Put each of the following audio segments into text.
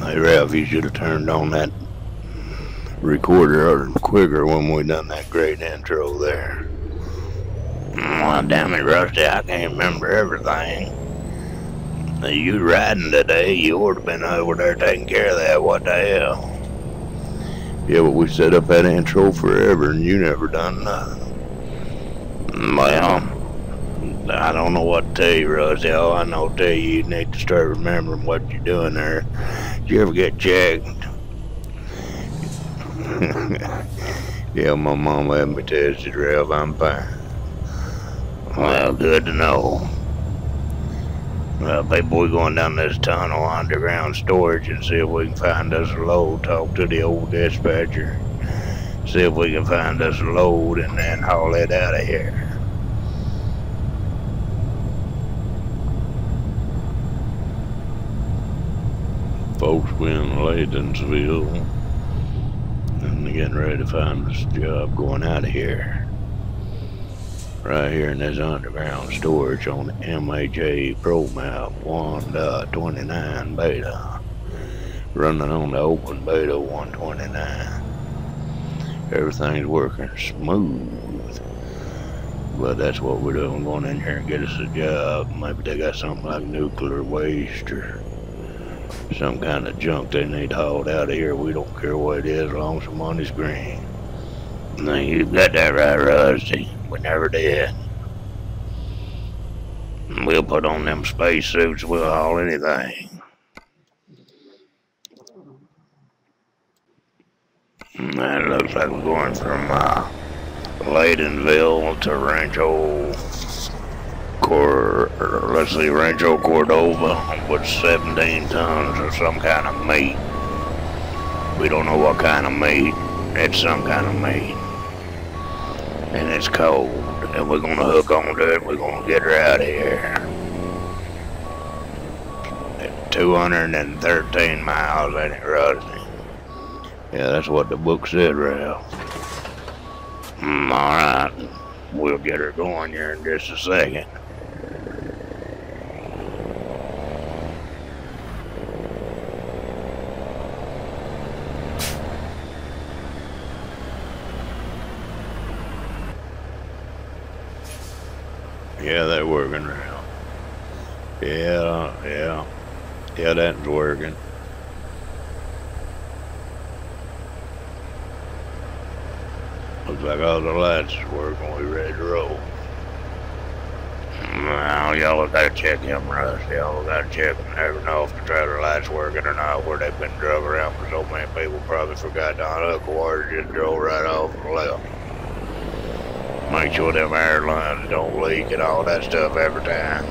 Hey Ralph, you should have turned on that recorder quicker when we done that great intro there. Well, damn it, Rusty, I can't remember everything. You riding today, you ought to been over there taking care of that, what the hell? Yeah, but we set up that intro forever and you never done nothing. Well, I don't know what to tell you, Rusty. All I know to tell you need to start remembering what you're doing there. Did you ever get checked? Yeah, my mom had me tested, Ralph. I'm fine. Well, good to know. Well, people, we're going down this tunnel underground storage and see if we can find us a load. Talk to the old dispatcher. See if we can find us a load and then haul it out of here. Folks, we're in Ladensville and they're getting ready to find us a job going out of here. Right here in this underground storage on the MHApro map 1.29 beta. Running on the open beta 129. Everything's working smooth. But that's what we're doing, going in here and get us a job. Maybe they got something like nuclear waste or some kind of junk they need hauled out of here. We don't care what it is as long as the money's green. No, you got that right, Rusty. We never did. We'll put on them space suits, we'll haul anything. That looks like we're going from Ladensville to Rancho Cordova with 17 tons of some kind of meat. We don't know what kind of meat. It's some kind of meat. And it's cold. And we're gonna hook onto it. We're gonna get her out of here. 213 miles, ain't it, Rusty? Yeah, that's what the book said, Ralph. Alright. We'll get her going here in just a second. Yeah, they're working, Ralph. Yeah, that's working. Looks like all the lights is working. We ready to roll. Now, y'all gotta check him, Russ. Y'all gotta check him. Never know if the trailer light's working or not, where they've been drove around for so many people. Probably forgot to unhook a wire, just drove right off to the left. Make sure them airlines don't leak and all that stuff every time.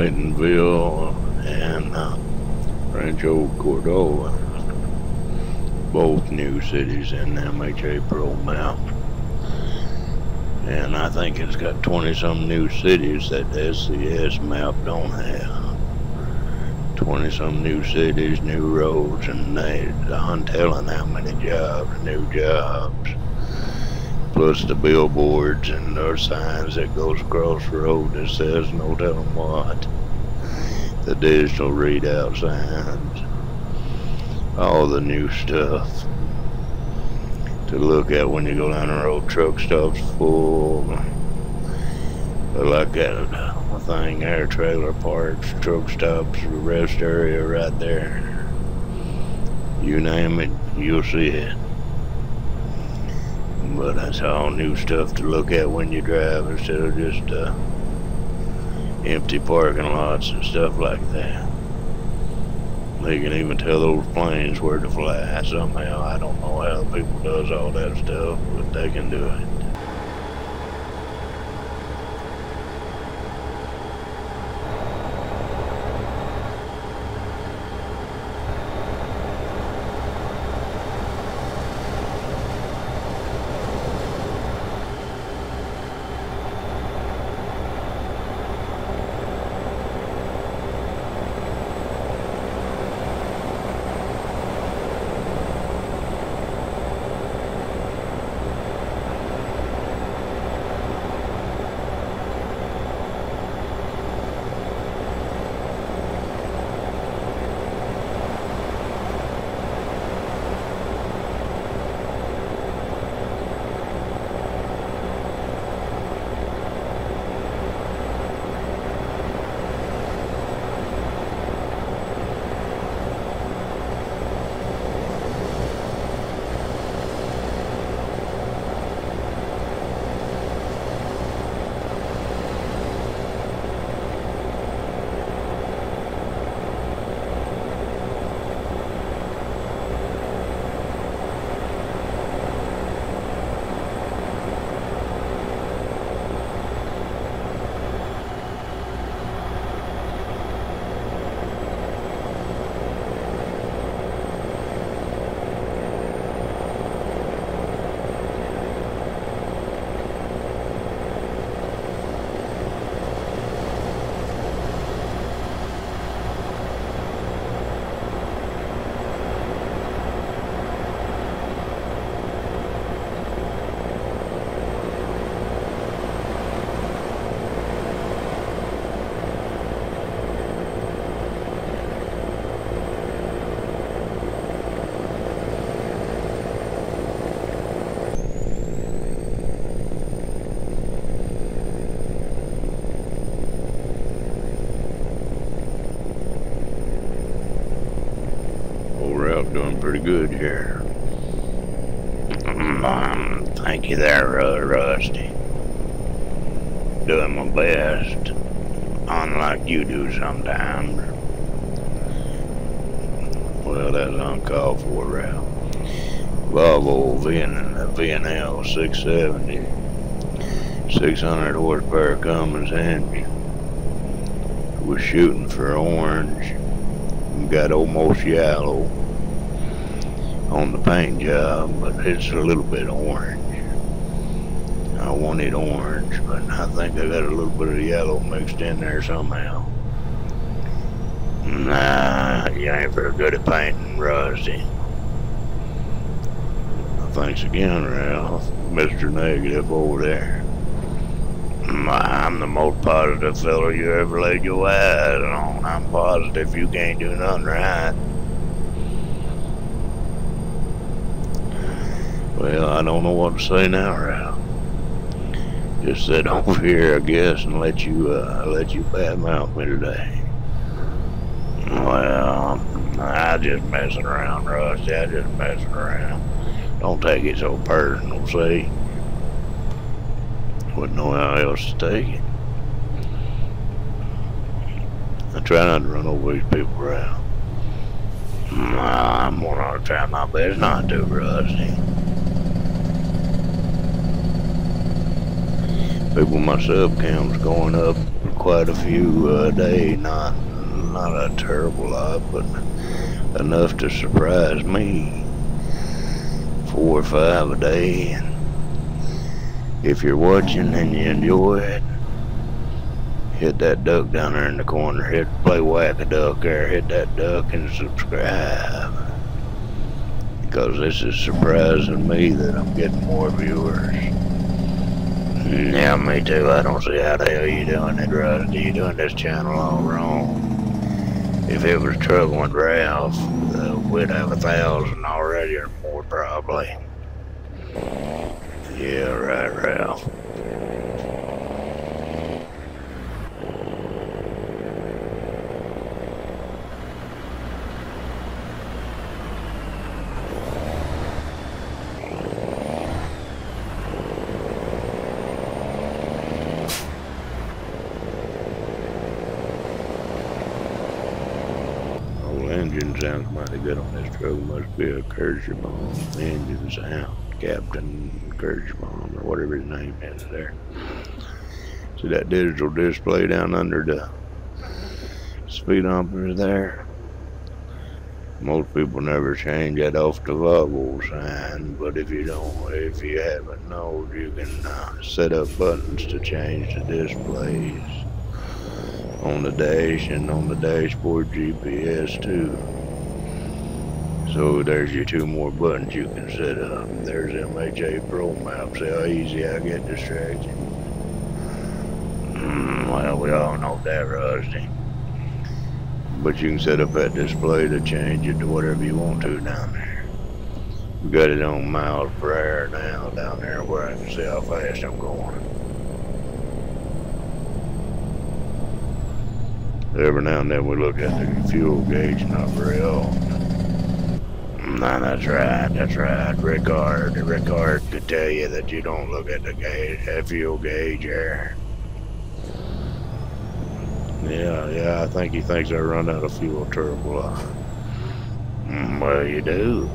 Laytonville and Rancho Cordova, both new cities in the MHApro map. And I think it's got 20-some new cities that the SCS map don't have. 20-some new cities, new roads, and I'm telling how many jobs, new jobs. Plus the billboards and the signs that goes across the road that says no telling what. The digital readout signs. All the new stuff to look at when you go down the road. Truck stops full. But like that thing there, trailer parks, truck stops, rest area right there. You name it, you'll see it. But that's all new stuff to look at when you drive instead of just empty parking lots and stuff like that. They can even tell those planes where to fly somehow. I don't know how people does all that stuff, but they can do it. Doing pretty good here. Thank you there, Rusty. Doing my best, unlike you do sometimes. Well, that's uncalled for route. Volvo VNL 670, 600 horsepower Cummins engine. Was shooting for orange. Got almost yellow on the paint job, but it's a little bit orange. I wanted orange, but I think I got a little bit of yellow mixed in there somehow. Nah, you ain't very good at painting, Rusty. Thanks again, Ralph, Mr. Negative over there. I'm the most positive fellow you ever laid your eyes on. I'm positive you can't do nothing right. Well, I don't know what to say now, Ralph. Just sit over here, I guess, and let you badmouth me today. Well, I just messing around, Rusty. I just messing around. Don't take it so personal, see? Wouldn't know how else to take it. I try not to run over these people around. I'm gonna try my best not to, Rusty. People, my sub count's going up quite a few a day. Not a terrible lot, but enough to surprise me. 4 or 5 a day. And if you're watching and you enjoy it, hit that duck down there in the corner. Play whack-a-duck there. Hit that duck and subscribe. Because this is surprising me that I'm getting more viewers. Yeah, me too. I don't see how the hell you doing it, Rusty. You doing this channel all wrong. If it was Trouble with Ralph, we'd have 1,000 already or more probably. Yeah, right, Ralph. Engine sounds mighty good on this truck. Must be a Kirschbaum engine sound. Captain Kirschbaum or whatever his name is there. See that digital display down under the speedometer there? Most people never change that off the Volvo sign, but if you haven't known, you can set up buttons to change the displays on the dash and on the dashboard GPS too. So there's your 2 more buttons you can set up. There's MHApro map. See how easy I get distracted. Well, we all know that, Rusty. But you can set up that display to change it to whatever you want to down there. We got it on miles per hour now down there where I can see how fast I'm going. Every now and then we look at the fuel gauge, not very often. No, that's right. Rickard could tell you that you don't look at the gauge, that fuel gauge there. Yeah, I think he thinks I run out of fuel turbo. Well, you do.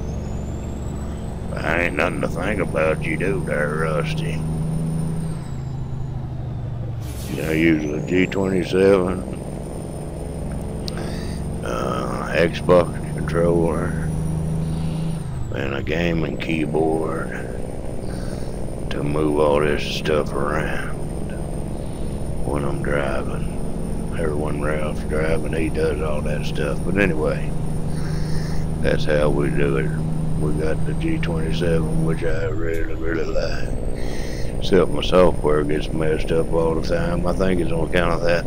I ain't nothing to think about, you do there, Rusty. I use a G27. Xbox controller and a gaming keyboard to move all this stuff around when I'm driving. Or when Ralph's driving, he does all that stuff. But anyway, that's how we do it. We got the G27, which I really like. Except my software gets messed up all the time. I think it's on account of that.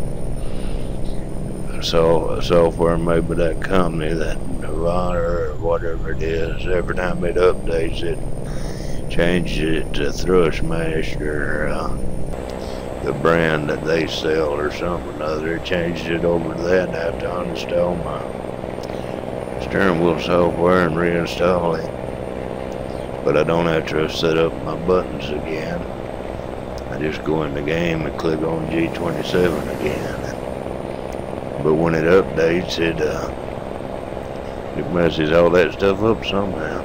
So software made by that company, that Nirvana or whatever it is, every time it updates it, changes it to Thrustmaster, the brand that they sell or something or other. It changes it over to that, and I have to uninstall my steering wheel software and reinstall it. But I don't have to set up my buttons again. I just go in the game and click on G27 again. But when it updates, it messes all that stuff up somehow.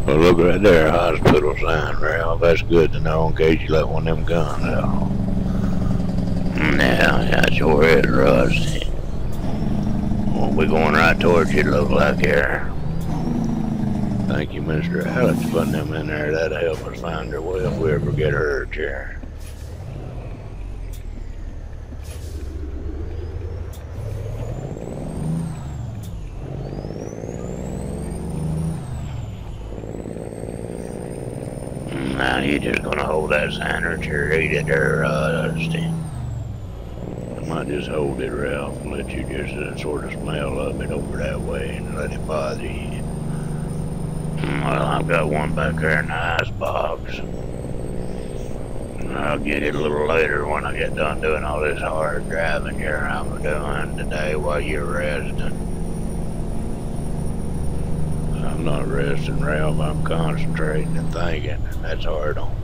Well, look right there, hospital sign, Ralph. That's good to know in case you let one of them guns out. Now, that's your head, Rusty. Well, we're going right towards you, look like here. Thank you, Mr. Alex, putting them in there. That'll help us find their way if we ever get hurt here. Now you just gonna hold that sandwich or eat it there, Rusty. I might just hold it, Ralph, and let you just sort of smell of it over that way and let it bother you. Well, I've got one back there in the ice box. I'll get it a little later when I get done doing all this hard driving here I'm doing today while you're resting. I'm not resting, Ralph. I'm concentrating and thinking, and that's hard on me.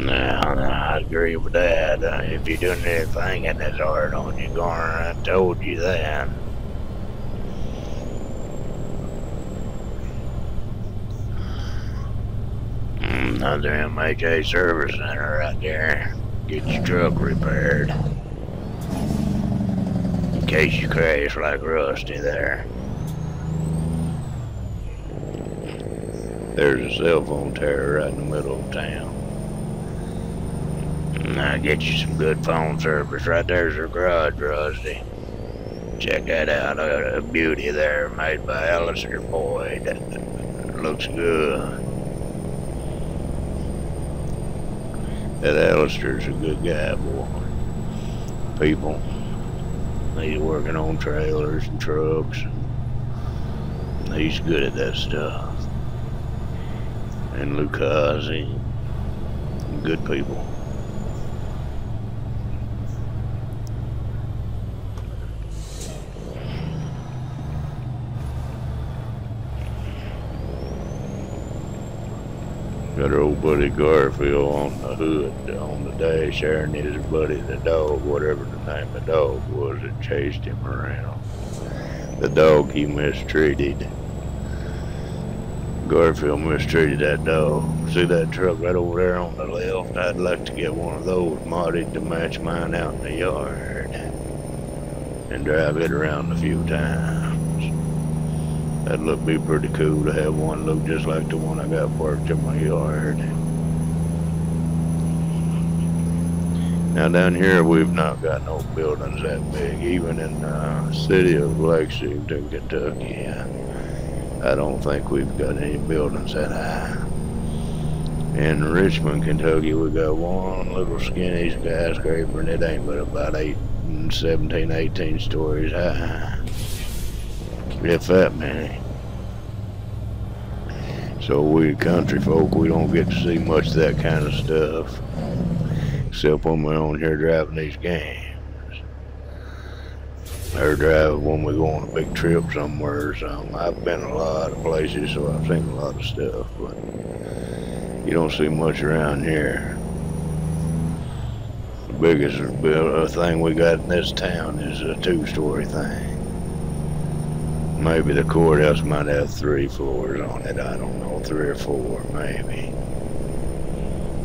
Now, I agree with that. If you're doing that thinking, that's hard on you. Garner, I told you that. Another MHA service center right there. Get your truck repaired. In case you crash like Rusty there. There's a cell phone tower right in the middle of town. Now get you some good phone service. Right there's your garage, Rusty. Check that out. A beauty there made by Alistair Boyd. Looks good. That Alistair's a good guy, boy. People, he's working on trailers and trucks. He's good at that stuff. And Lucasi, good people. Got our old buddy Garfield on the hood, on the dash there, and his buddy the dog, whatever the name of the dog was that chased him around. The dog he mistreated. Garfield mistreated that dog. See that truck right over there on the left? I'd like to get one of those modded to match mine out in the yard and drive it around a few times. That'd be pretty cool to have one look just like the one I got parked in my yard. Now down here we've not got no buildings that big. Even in the city of Lexington, Kentucky, I don't think we've got any buildings that high. In Richmond, Kentucky, we got one little skinny skyscraper, and it ain't but about 17, 18 stories high. If that many. So we country folk, we don't get to see much of that kind of stuff. Except when we're on here driving these games. Or drive when we go on a big trip somewhere or something. I've been a lot of places, so I've seen a lot of stuff, but you don't see much around here. The biggest thing we got in this town is a 2-story thing. Maybe the courthouse might have 3 floors on it, I don't know, 3 or 4 maybe.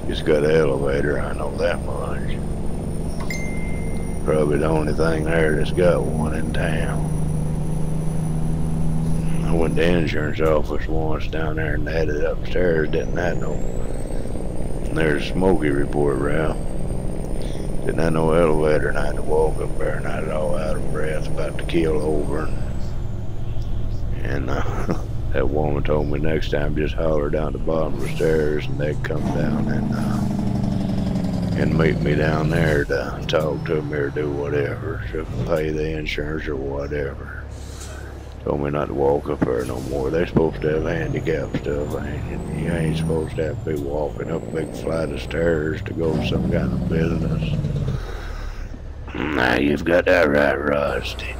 It's got an elevator, I know that much. Probably the only thing there that's got one in town. I went to the insurance office once down there and had it upstairs, didn't have no. There's a smoky report, Ralph. Didn't have no elevator, and I had to walk up there and I was all out of breath, about to keel over. And that woman told me next time just holler down the bottom of the stairs and they'd come down and meet me down there to talk to me or do whatever, to pay the insurance or whatever. Told me not to walk up there no more. They're supposed to have handicap stuff, ain't you? You ain't supposed to have to be walking up a big flight of stairs to go to some kind of business. Now you've got that right, Rusty.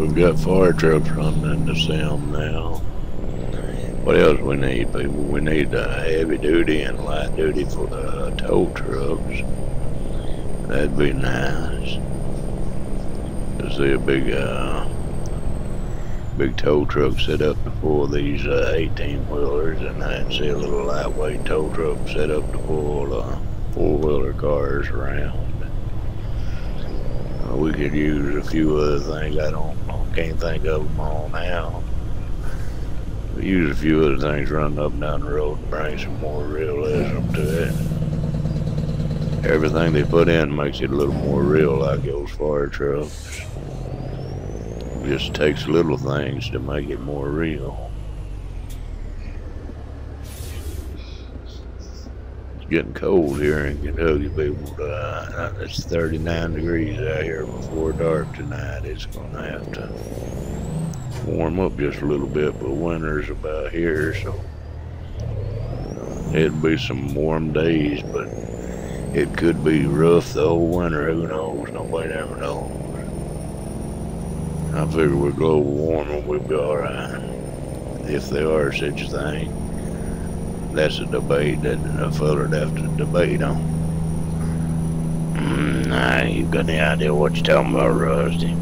We've got fire trucks running into Sim now. What else we need, people? We need heavy duty and light duty for the tow trucks. That'd be nice to see a big tow truck set up to pull these 18-wheelers, and I'd see a little lightweight tow truck set up to pull 4-wheeler cars around. We could use a few other things. Can't think of them all now. We use a few other things running up and down the road to bring some more realism to it. Everything they put in makes it a little more real, like those fire trucks. It just takes little things to make it more real. It's getting cold here in Kentucky, people. It's 39 degrees out here before dark tonight. It's gonna have to warm up just a little bit, but winter's about here, so it'll be some warm days, but it could be rough the whole winter. Who knows? Nobody ever knows. I figure with global warming, we'll be alright. If there are such a thing. That's a debate that a feller'd have to debate on. Nah, you got any idea what you're talking about, Rusty?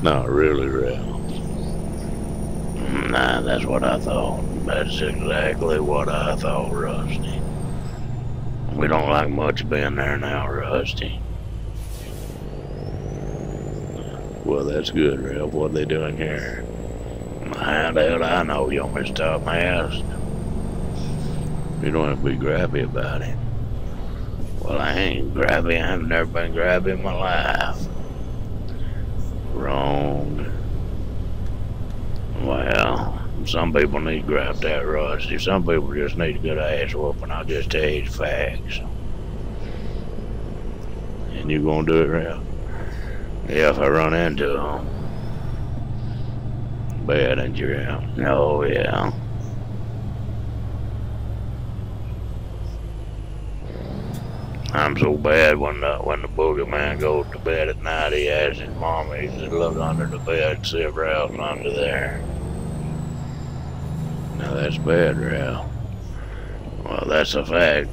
Not really, Ralph. Nah, that's what I thought. That's exactly what I thought, Rusty. We don't like much being there now, Rusty. Well, that's good, Ralph. What are they doing here? How the hell I know? You want me to stop my ass? You don't have to be grabby about it. Well, I ain't grabby. I've never been grabby in my life. Wrong. Well, some people need to grab that, Rusty. Some people just need a good ass whooping. I'll just tell you the facts. And you gonna do it, Ralph? Yeah, if I run into them. Bad, ain't you, Ralph? Oh, yeah. I'm so bad when the boogeyman goes to bed at night, he asks his mama, he said, look under the bed and see if Ralph's under there. Now that's bad, Ralph. Well, that's a fact.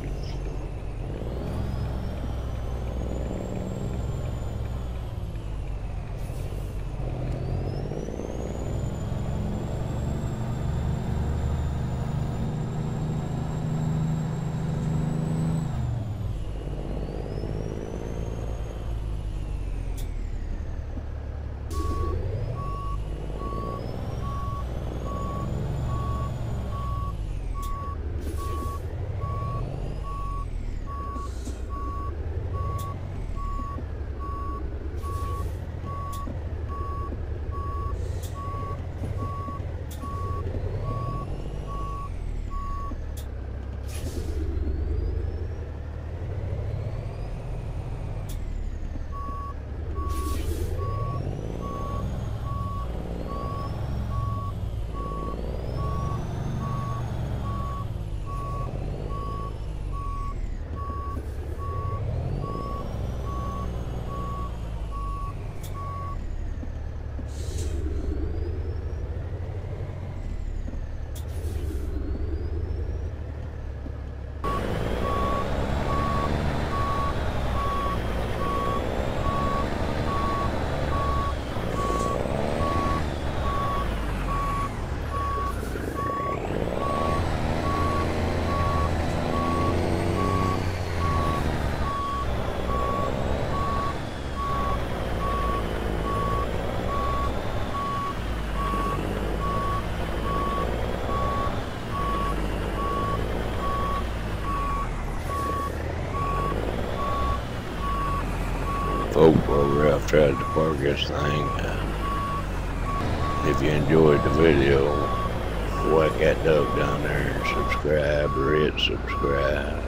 Folks, while Ralph tried to park this thing, if you enjoyed the video, whack that dog down there and subscribe or hit subscribe.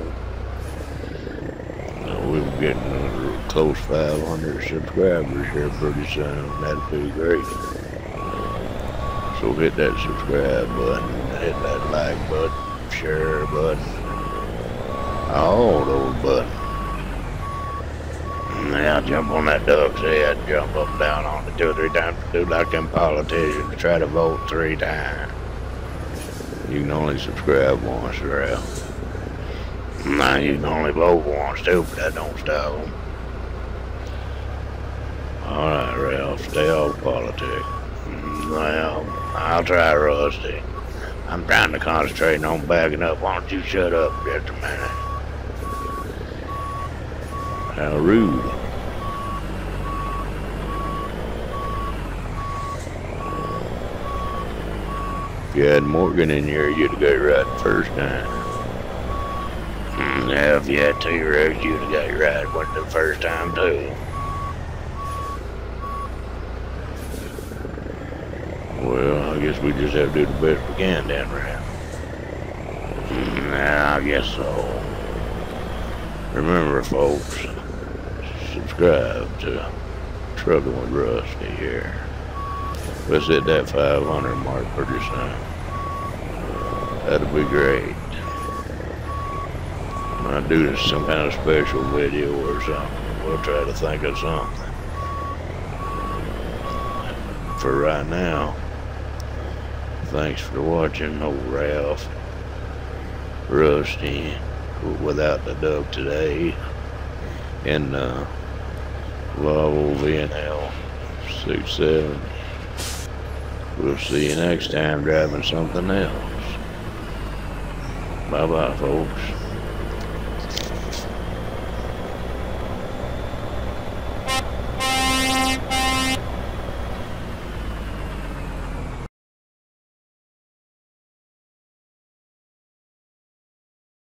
We're getting close 500 subscribers here pretty soon. That'd be great. So hit that subscribe button, hit that like button, share button, all those buttons. Now jump on that duck's head, jump up and down on it 2 or 3 times, do like them politicians, try to vote 3 times. You can only subscribe once, Ralph. Now you can only vote once too, but that don't stop them. Alright, Ralph, stay off politics. Well, I'll try, Rusty. I'm trying to concentrate on backing up. Why don't you shut up just a minute? How rude. If you had Morgan in here, you'd have got it right the first time. Yeah, if you had 2 Rex, you'd have got it right the first time too. Well, I guess we just have to do the best we can then, Ralph. Yeah, I guess so. Remember, folks, subscribe to Trucking with Rusty here. Let's hit that 500 mark pretty soon. That'd be great. I'll do some kind of special video or something. We'll try to think of something. For right now, thanks for watching old Ralph, Rusty, without the dub today, in Volvo VNL 67. We'll see you next time driving something else. Bye-bye, folks.